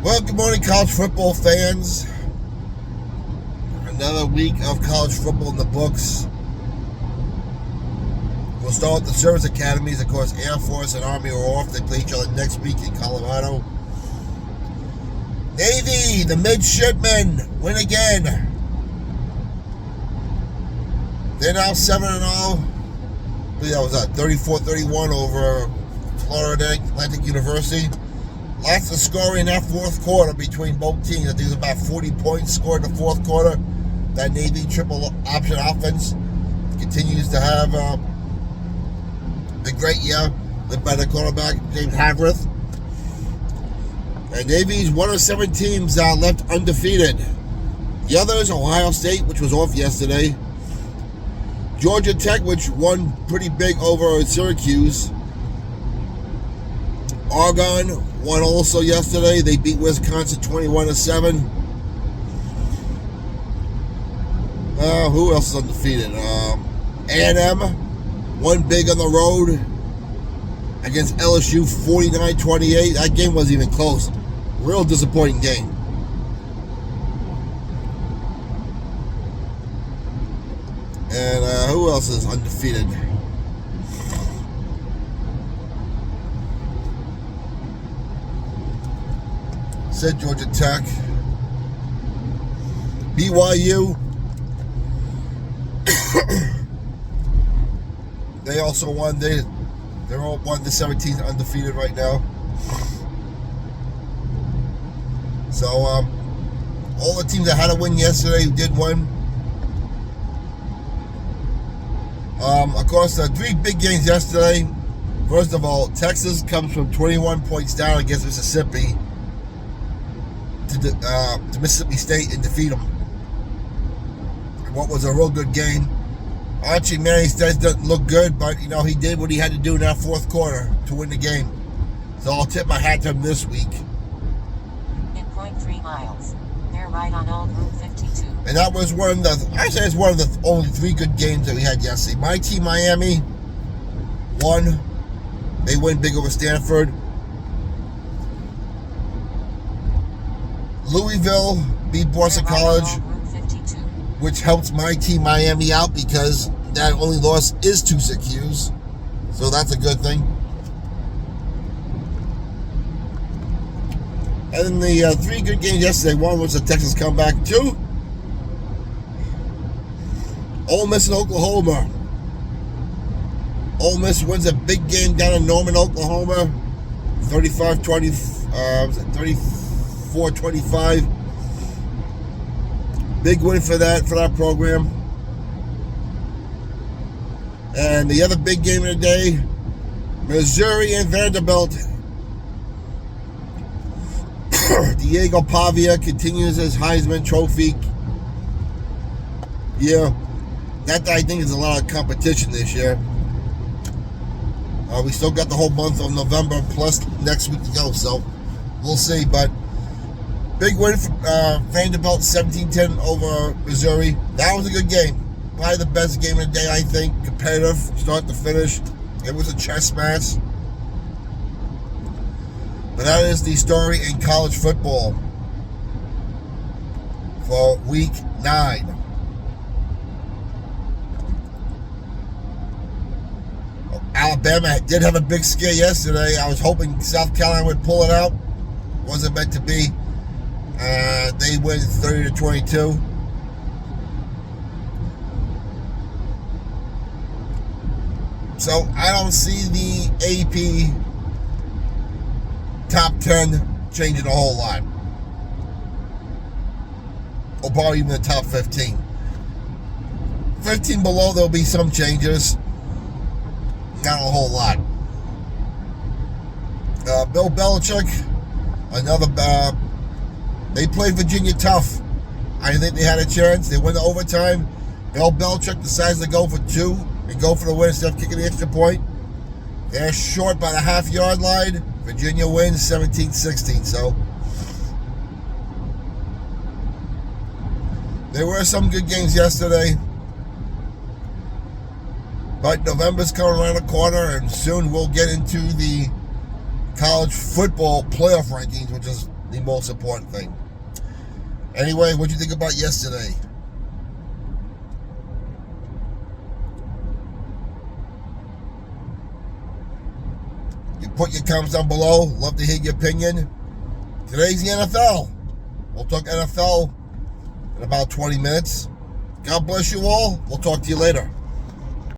Well, good morning, college football fans. Another week of college football in the books. We'll start with the service academies. Of course, Air Force and Army are off. They play each other next week in Colorado. Navy, the midshipmen, win again. They're now 7-0. I believe that was 34-31 over Florida Atlantic University. Lots of scoring in that fourth quarter between both teams. I think it was about 40 points scored in the fourth quarter. That Navy triple option offense continues to have a great year, led by the quarterback James Haverth. And Navy's one of 7 teams left undefeated. The others, Ohio State, which was off yesterday. Georgia Tech, which won pretty big over Syracuse. Oregon won also yesterday. They beat Wisconsin 21-7. Who else is undefeated? A&M won big on the road against LSU 49-28. That game wasn't even close. Real disappointing game. And who else is undefeated? Said Georgia Tech. BYU. They also won. They're all 1-17 undefeated right now. So all the teams that had a win yesterday did win. Of course, the 3 big games yesterday. First of all, Texas comes from 21 points down against Mississippi to Mississippi State and defeat them. What was a real good game. Archie Manning doesn't look good, but he did what he had to do in that fourth quarter to win the game. So I'll tip my hat to him this week. In 0.3 miles, they're right on Old Route 52. And that was one of the only 3 good games that we had yesterday. My team, Miami, won. They win big over Stanford. Louisville beat Boston College, which helps my team Miami out because that only loss is to Syracuse. So that's a good thing. And then the 3 good games yesterday. One was the Texas comeback. 2, Ole Miss and Oklahoma. Ole Miss wins a big game down in Norman, Oklahoma. 34-25. Big win for that program. And the other big game of the day, Missouri and Vanderbilt. Diego Pavia continues his Heisman Trophy. Yeah, that I think is a lot of competition this year. We still got the whole month of November plus next week to go, so we'll see. But big win for Vanderbilt, 17-10 over Missouri. That was a good game. Probably the best game of the day, I think. Competitive, start to finish. It was a chess match. But that is the story in college football for week 9. Alabama did have a big scare yesterday. I was hoping South Carolina would pull it out. Wasn't meant to be. They win 30-22. So I don't see the AP top 10 changing a whole lot. Or probably even the top 15. 15 below, there'll be some changes. Not a whole lot. Bill Belichick, another. They played Virginia tough. I think they had a chance. They went to overtime. Bill Belichick decides to go for 2 and go for the win instead of kicking the extra point. They're short by the half-yard line. Virginia wins 17-16. So there were some good games yesterday. But November's coming around the corner, and soon we'll get into the college football playoff rankings, which is the most important thing. Anyway, what'd you think about yesterday? You put your comments down below. Love to hear your opinion. Today's the NFL. We'll talk NFL in about 20 minutes. God bless you all. We'll talk to you later.